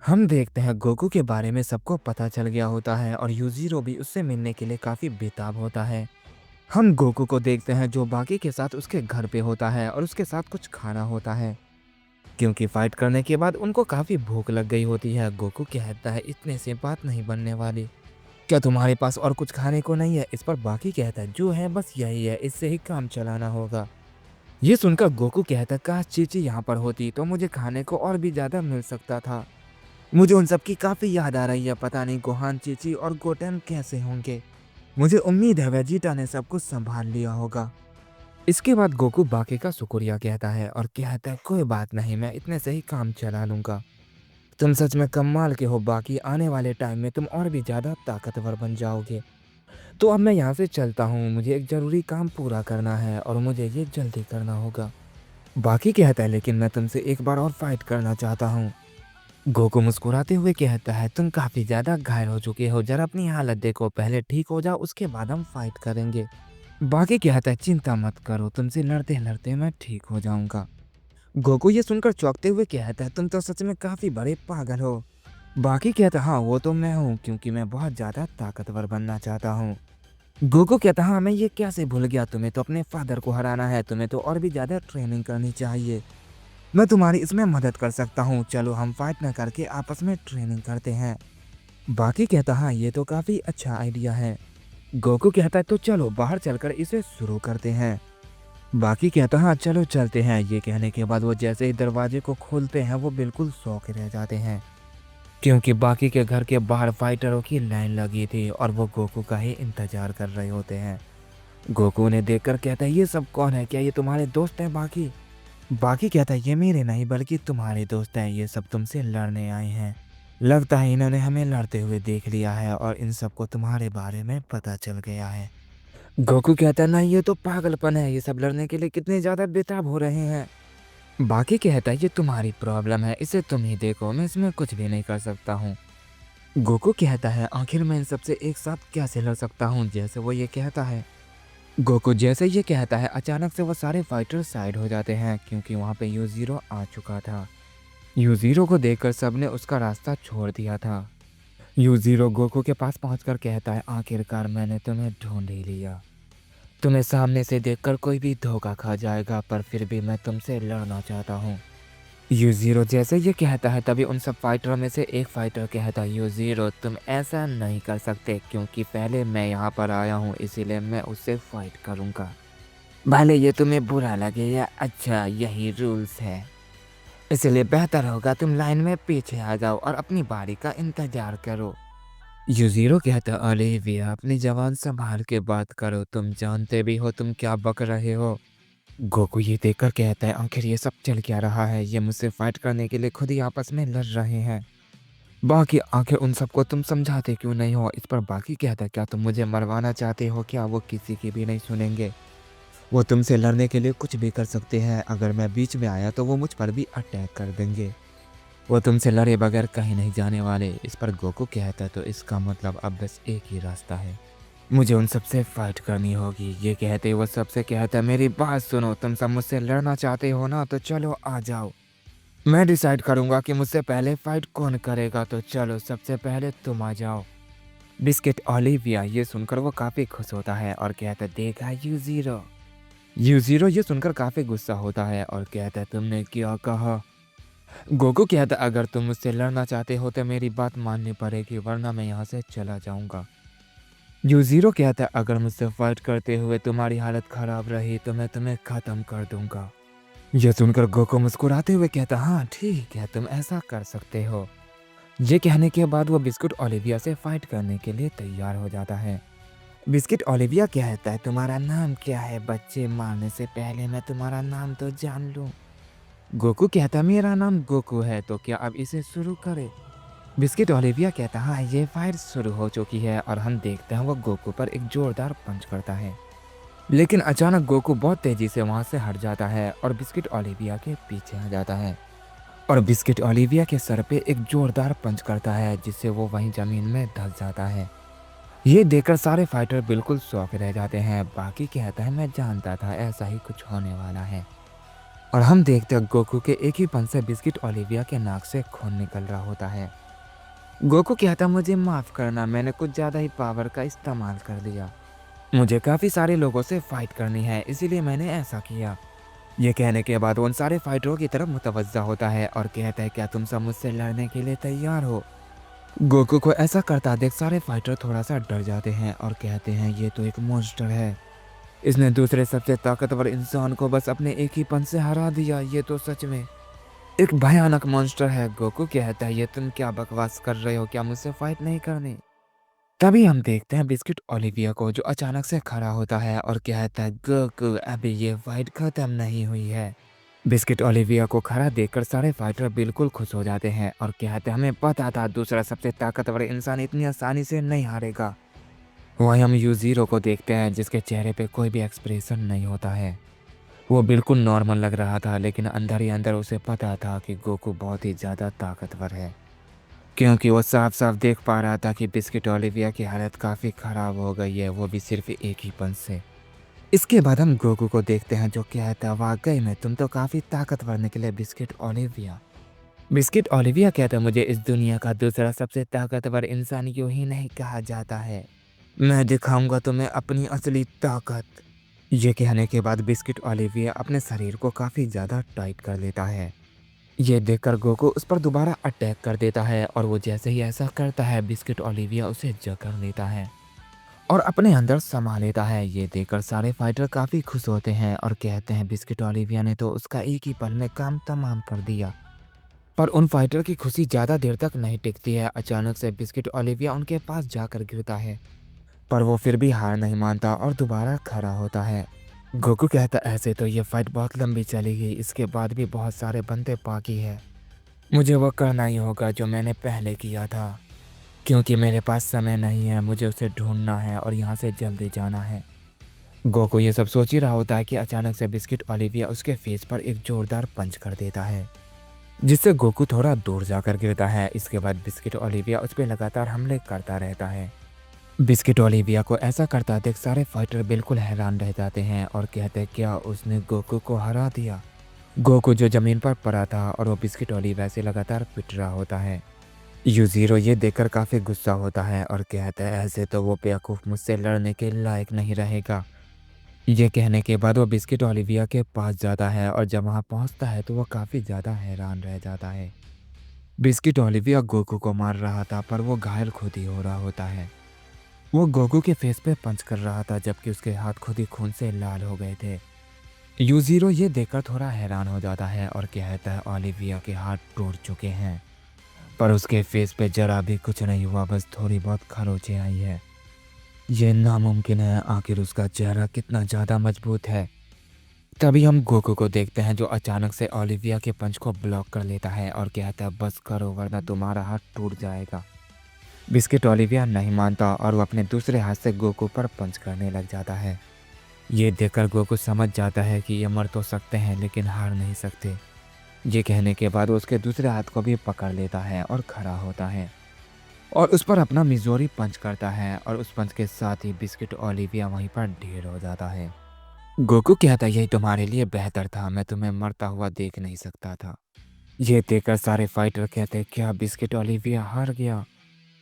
हम देखते हैं गोकू के बारे में सबको पता चल गया होता है और यूजीरो भी उससे मिलने के लिए काफ़ी बेताब होता है। हम गोकू को देखते हैं जो बाकी के साथ उसके घर पे होता है और उसके साथ कुछ खाना होता है, क्योंकि फाइट करने के बाद उनको काफ़ी भूख लग गई होती है। गोकू कहता है इतने से बात नहीं बनने वाली, क्या तुम्हारे पास और कुछ खाने को नहीं है? इस पर बाकी कहता है जो है बस यही है, इससे ही काम चलाना होगा। ये सुनकर गोकू कहता है काश चीची यहाँ पर होती तो मुझे खाने को और भी ज़्यादा मिल सकता था। मुझे उन सब की काफ़ी याद आ रही है, पता नहीं गोहान, चीची और गोटेन कैसे होंगे। मुझे उम्मीद है वेजिटा ने सब कुछ संभाल लिया होगा। इसके बाद गोकू बाकी का शुक्रिया कहता है और कहता है कोई बात नहीं, मैं इतने से ही काम चला लूँगा। तुम सच में कमाल के हो बाकी, आने वाले टाइम में तुम और भी ज़्यादा ताकतवर बन जाओगे। तो अब मैं यहाँ से चलता हूँ, मुझे एक ज़रूरी काम पूरा करना है और मुझे ये जल्दी करना होगा। बाकी कहता है लेकिन मैं तुमसे एक बार और फाइट करना चाहता हूँ। गोकू मुस्कुराते हुए कहता है तुम काफी ज्यादा घायल हो चुके हो, जरा अपनी हालत देखो, पहले ठीक हो जाओ उसके बाद हम फाइट करेंगे। बाकी कहता है चिंता मत करो, तुमसे लड़ते लड़ते मैं ठीक हो जाऊंगा। गोकू ये सुनकर चौंकते हुए कहता है तुम तो सच में काफी बड़े पागल हो। बाकी कहता है हाँ वो तो मैं हूँ, क्योंकि मैं बहुत ज्यादा ताकतवर बनना चाहता हूँ। गोकू कहता हाँ मैं ये कैसे भूल गया, तुम्हें तो अपने फादर को हराना है, तुम्हें तो और भी ज्यादा ट्रेनिंग करनी चाहिए। मैं तुम्हारी इसमें मदद कर सकता हूँ, चलो हम फाइट न करके आपस में ट्रेनिंग करते हैं। बाकी कहता हाँ ये तो काफ़ी अच्छा आइडिया है। गोकू कहता है तो चलो बाहर चलकर इसे शुरू करते हैं। बाकी कहता हाँ चलो चलते हैं। ये कहने के बाद वो जैसे ही दरवाजे को खोलते हैं वो बिल्कुल शॉक रह जाते हैं, क्योंकि बाकी के घर के बाहर फाइटरों की लाइन लगी थी और वो गोकू का ही इंतजार कर रहे होते हैं। गोकू ने देखकर कहता है ये सब कौन है, क्या ये तुम्हारे दोस्त हैं? बाकी कहता है ये मेरे नहीं बल्कि तुम्हारे दोस्त हैं, ये सब तुमसे लड़ने आए हैं। लगता है इन्होंने हमें लड़ते हुए देख लिया है और इन सबको तुम्हारे बारे में पता चल गया है। गोकू कहता है नहीं ये तो पागलपन है, ये सब लड़ने के लिए कितने ज्यादा बेताब हो रहे हैं। बाकी कहता है ये तुम्हारी प्रॉब्लम है, इसे तुम ही देखो, मैं इसमें कुछ भी नहीं कर सकता हूँ। गोकू कहता है आखिर मैं इन सबसे एक साथ कैसे लड़ सकता हूँ जैसे वो ये कहता है। गोकू जैसे ये कहता है अचानक से वो सारे फाइटर साइड हो जाते हैं, क्योंकि वहाँ पे यूजीरो आ चुका था। यूजीरो को देखकर सबने उसका रास्ता छोड़ दिया था। यूजीरो गोकू के पास पहुंचकर कहता है आखिरकार मैंने तुम्हें ढूंढ ही लिया। तुम्हें सामने से देखकर कोई भी धोखा खा जाएगा, पर फिर भी मैं तुमसे लड़ना चाहता हूँ। यूजीरो जैसे ये कहता है तभी उन सब फाइटरों में से एक फाइटर कहता है यूजीरो तुम ऐसा नहीं कर सकते, क्योंकि पहले मैं यहाँ पर आया हूँ इसीलिए मैं उससे फाइट करूँगा, भले ये तुम्हें बुरा लगे या अच्छा, यही रूल्स है। इसलिए बेहतर होगा तुम लाइन में पीछे आ जाओ और अपनी बारी का इंतजार करो। यूजीरो कहता ओलिविया अपनी जबान संभाल के बात करो, तुम जानते भी हो तुम क्या बक रहे हो। गोकू ये देखकर कहता है आखिर ये सब चल क्या रहा है, ये मुझसे फाइट करने के लिए खुद ही आपस में लड़ रहे हैं। बाकी आखिर उन सबको तुम समझाते क्यों नहीं हो? इस पर बाकी कहता है क्या तुम मुझे मरवाना चाहते हो क्या? वो किसी की भी नहीं सुनेंगे, वो तुमसे लड़ने के लिए कुछ भी कर सकते हैं, अगर मैं बीच में आया तो वो मुझ पर भी अटैक कर देंगे। वो तुमसे लड़े बगैर कहीं नहीं जाने वाले। इस पर गोकू कहता है तो इसका मतलब अब बस एक ही रास्ता है, मुझे उन सबसे फाइट करनी होगी। ये कहते वो सबसे कहता है मेरी बात सुनो, तुम सब मुझसे लड़ना चाहते हो ना, तो चलो आ जाओ, मैं डिसाइड करूंगा कि मुझसे पहले फाइट कौन करेगा, तो चलो सबसे पहले तुम आ जाओ। बिस्किट ओलिविया ये सुनकर वो काफी खुश होता है और कहता है देखा यूजीरो। यूजीरो ये सुनकर काफी गुस्सा होता है और कहता है तुमने क्या कहा? गोकू कहता है अगर तुम मुझसे लड़ना चाहते हो तो मेरी बात माननी पड़ेगी, वरना मैं यहाँ से चला जाऊंगा। यूजीरो कहता है अगर मुझसे फाइट करते हुए तुम्हारी हालत खराब रही तो मैं तुम्हें खत्म कर दूंगा। यह सुनकर गोकू मुस्कुराते हुए कहता हाँ ठीक है, तुम ऐसा कर सकते हो। ये कहने के बाद वो बिस्कुट ओलिविया से फाइट करने के लिए तैयार हो जाता है। बिस्किट ओलिविया कहता है तुम्हारा नाम क्या है? बच्चे मारने से पहले मैं तुम्हारा नाम तो जान लूं। गोकू कहता मेरा नाम गोकू है, तो क्या अब इसे शुरू करें? बिस्किट ओलिविया कहता हाँ ये फाइट शुरू हो चुकी है और हम देखते हैं वो गोकू पर एक जोरदार पंच करता है, लेकिन अचानक गोकू बहुत तेजी से वहां से हट जाता है और बिस्किट ओलिविया के पीछे आ जाता है और बिस्किट ओलिविया के सर पे एक जोरदार पंच करता है, जिससे वो वहीं जमीन में धंस जाता है। ये देखकर सारे फाइटर बिल्कुल शॉक रह जाते हैं। बाकी कहता है मैं जानता था ऐसा ही कुछ होने वाला है। और हम देखते हैं गोकू के एक ही पन से बिस्किट ओलिविया के नाक से खून निकल रहा होता है। गोकू कहता मुझे माफ़ करना, मैंने कुछ ज़्यादा ही पावर का इस्तेमाल कर दिया। मुझे काफ़ी सारे लोगों से फाइट करनी है, इसीलिए मैंने ऐसा किया। ये कहने के बाद वो उन सारे फाइटरों की तरफ मुतवज्जा होता है और कहता है क्या तुम सब मुझसे लड़ने के लिए तैयार हो। गोकू को ऐसा करता देख सारे फाइटर थोड़ा सा डर जाते हैं और कहते हैं ये तो एक मॉन्स्टर है, इसने दूसरे सबसे ताकतवर इंसान को बस अपने एक ही पन से हरा दिया, ये तो सच में एक भयानक मॉन्स्टर है। गोकू कहता है ये तुम क्या बकवास कर रहे हो, क्या मुझसे फाइट नहीं करनी। तभी हम देखते हैं बिस्किट ओलिविया को जो अचानक से खड़ा होता है और कहता है गोकू अभी ये फाइट खत्म नहीं हुई है। बिस्किट ओलिविया को खड़ा देखकर सारे फाइटर बिल्कुल खुश हो जाते हैं और कहते हैं हमें पता था दूसरा सबसे ताकतवर इंसान इतनी आसानी से नहीं हारेगा। वहीं हम यूजीरो को देखते हैं जिसके चेहरे पे कोई भी एक्सप्रेशन नहीं होता है। वो बिल्कुल नॉर्मल लग रहा था लेकिन अंदर ही अंदर उसे पता था कि गोकू बहुत ही ज़्यादा ताकतवर है, क्योंकि वो साफ साफ देख पा रहा था कि बिस्किट ओलिविया की हालत काफ़ी ख़राब हो गई है, वो भी सिर्फ एक ही पंच से। इसके बाद हम गोकू को देखते हैं जो कहता है वाकई में तुम तो काफ़ी ताकतवर निकले बिस्किट ओलिविया। बिस्किट ओलिविया कहता है मुझे इस दुनिया का दूसरा सबसे ताकतवर इंसान यूं ही नहीं कहा जाता है, मैं दिखाऊंगा तुम्हें अपनी असली ताकत। ये कहने के बाद बिस्किट ओलिविया अपने शरीर को काफ़ी ज़्यादा टाइट कर लेता है। ये देखकर गोकू उस पर दोबारा अटैक कर देता है और वो जैसे ही ऐसा करता है बिस्किट ओलिविया उसे जकड़ लेता है और अपने अंदर समा लेता है। ये देखकर सारे फाइटर काफ़ी खुश होते हैं और कहते हैं बिस्किट ओलिविया ने तो उसका एक ही पल में काम तमाम कर दिया। पर उन फाइटर की खुशी ज़्यादा देर तक नहीं टिकती है। अचानक से बिस्किट ओलिविया उनके पास जाकर गिरता है, पर वो फिर भी हार नहीं मानता और दोबारा खड़ा होता है। गोकू कहता ऐसे तो ये फाइट बहुत लंबी चलेगी, इसके बाद भी बहुत सारे बंदे बाकी है, मुझे वो करना ही होगा जो मैंने पहले किया था, क्योंकि मेरे पास समय नहीं है, मुझे उसे ढूंढना है और यहाँ से जल्दी जाना है। गोकू ये सब सोच ही रहा होता है कि अचानक से बिस्किट ओलिविया उसके फेस पर एक जोरदार पंच कर देता है, जिससे गोकू थोड़ा दूर जाकर गिरता है। इसके बाद बिस्किट ओलिविया उस पर लगातार हमले करता रहता है। बिस्किट ओलिविया को ऐसा करता देख सारे फाइटर बिल्कुल हैरान रह जाते हैं और कहते हैं क्या उसने गोकू को हरा दिया। गोकू जो जमीन पर पड़ा था और वो बिस्किट ओलिविया से लगातार पिट रहा होता है। यूजीरो ये देखकर काफ़ी गुस्सा होता है और कहता है ऐसे तो वो बेवकूफ़ मुझसे लड़ने के लायक नहीं रहेगा। ये कहने के बाद वो बिस्किट ओलिविया के पास जाता है और जब वहाँ पहुँचता है तो वो काफ़ी ज़्यादा हैरान रह जाता है। बिस्किट ओलिविया गोकू को मार रहा था पर वो घायल खुद ही हो रहा होता है। वो गोकू के फेस पे पंच कर रहा था जबकि उसके हाथ खुद ही खून से लाल हो गए थे। यूजीरो ये देखकर थोड़ा हैरान हो जाता है और कहता है ओलिविया के हाथ टूट चुके हैं, पर उसके फेस पे जरा भी कुछ नहीं हुआ, बस थोड़ी बहुत खरोंचें आई है। ये नामुमकिन है, आखिर उसका चेहरा कितना ज़्यादा मजबूत है। तभी हम गोकू को देखते हैं जो अचानक से ओलिविया के पंच को ब्लॉक कर लेता है और कहता है बस करो वरना तुम्हारा हाथ टूट जाएगा। बिस्किट ओलिविया नहीं मानता और वो अपने दूसरे हाथ से गोकू पर पंच करने लग जाता है। ये देखकर गोकू समझ जाता है कि ये मर तो सकते हैं लेकिन हार नहीं सकते। ये कहने के बाद वो उसके दूसरे हाथ को भी पकड़ लेता है और खड़ा होता है और उस पर अपना मिजोरी पंच करता है और उस पंच के साथ ही बिस्किट ओलिविया वहीं पर ढेर हो जाता है। गोकू कहता यही तुम्हारे लिए बेहतर था, मैं तुम्हें मरता हुआ देख नहीं सकता था। ये देखकर सारे फाइटर कहते क्या बिस्किट ओलिविया हार गया।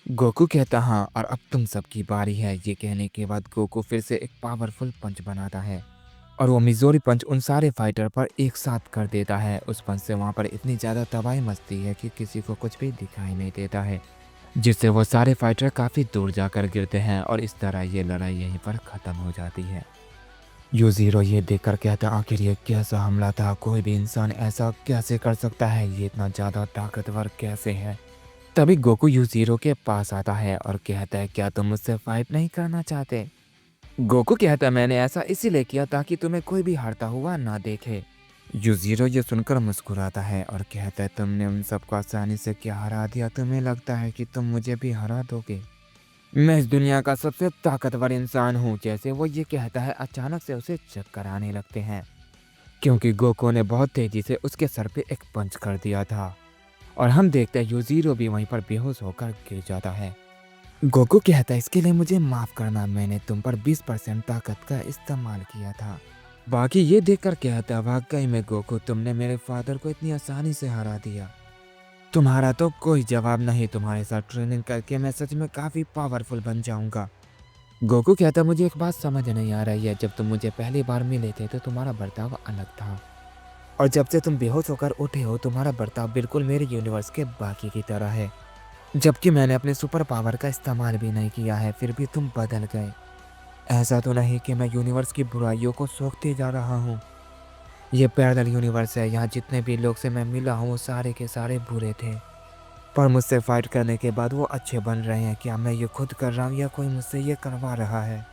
गोकू कहता हाँ और अब तुम सबकी बारी है। ये कहने के बाद गोकू फिर से एक पावरफुल पंच बनाता है और वो मिजोरी पंच उन सारे फाइटर पर एक साथ कर देता है। उस पंच से वहाँ पर इतनी ज़्यादा तबाही मचती है कि किसी को कुछ भी दिखाई नहीं देता है, जिससे वो सारे फाइटर काफ़ी दूर जाकर गिरते हैं और इस तरह ये लड़ाई यहीं पर ख़त्म हो जाती है। यूजीरो ये देखकर कहता आखिर ये कैसा हमला था, कोई भी इंसान ऐसा कैसे कर सकता है, ये इतना ज़्यादा ताकतवर कैसे है। तभी गोकू यूजीरो के पास आता है और कहता है क्या तुम मुझसे फाइट नहीं करना चाहते। गोकू कहता है मैंने ऐसा इसीलिए किया ताकि तुम्हें कोई भी हारता हुआ ना देखे। यूजीरो ये सुनकर मुस्कुराता है और कहता है तुमने उन सबको आसानी से क्या हरा दिया, तुम्हें लगता है कि तुम मुझे भी हरा दोगे, मैं इस दुनिया का सबसे ताकतवर इंसान हूँ। जैसे वो ये कहता है अचानक से उसे चक्कर आने लगते हैं, क्योंकि गोकू ने बहुत तेजी से उसके सर पे एक पंच कर दिया था और हम देखते हैं यूजीरो भी वहीं पर बेहोश होकर गिर जाता है। गोकू कहता है इसके लिए मुझे माफ़ करना, मैंने तुम पर 20% ताकत का इस्तेमाल किया था। बाकी ये देखकर कहता, वाकई में गोकू, तुमने मेरे फादर को इतनी आसानी से हरा दिया। तुम्हारा तो कोई जवाब नहीं। तुम्हारे साथ ट्रेनिंग करके मैं सच में काफ़ी पावरफुल बन जाऊंगा। गोकू कहता, मुझे एक बात समझ नहीं आ रही है। जब तुम मुझे पहली बार मिले थे तो तुम्हारा बर्ताव अलग था, और जब से तुम बेहोश होकर उठे हो तुम्हारा बर्ताव बिल्कुल मेरे यूनिवर्स के बाकी की तरह है। जबकि मैंने अपने सुपर पावर का इस्तेमाल भी नहीं किया है, फिर भी तुम बदल गए। ऐसा तो नहीं कि मैं यूनिवर्स की बुराइयों को सोखते जा रहा हूँ। ये पैरेलल यूनिवर्स है, यहाँ जितने भी लोग से मैं मिला हूँ वो सारे के सारे बुरे थे, पर मुझसे फाइट करने के बाद वो अच्छे बन रहे हैं। क्या मैं ये खुद कर रहा हूँ या कोई मुझसे ये करवा रहा है?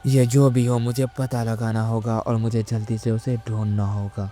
ये जो भी हो मुझे पता लगाना होगा और मुझे जल्दी से उसे ढूंढना होगा।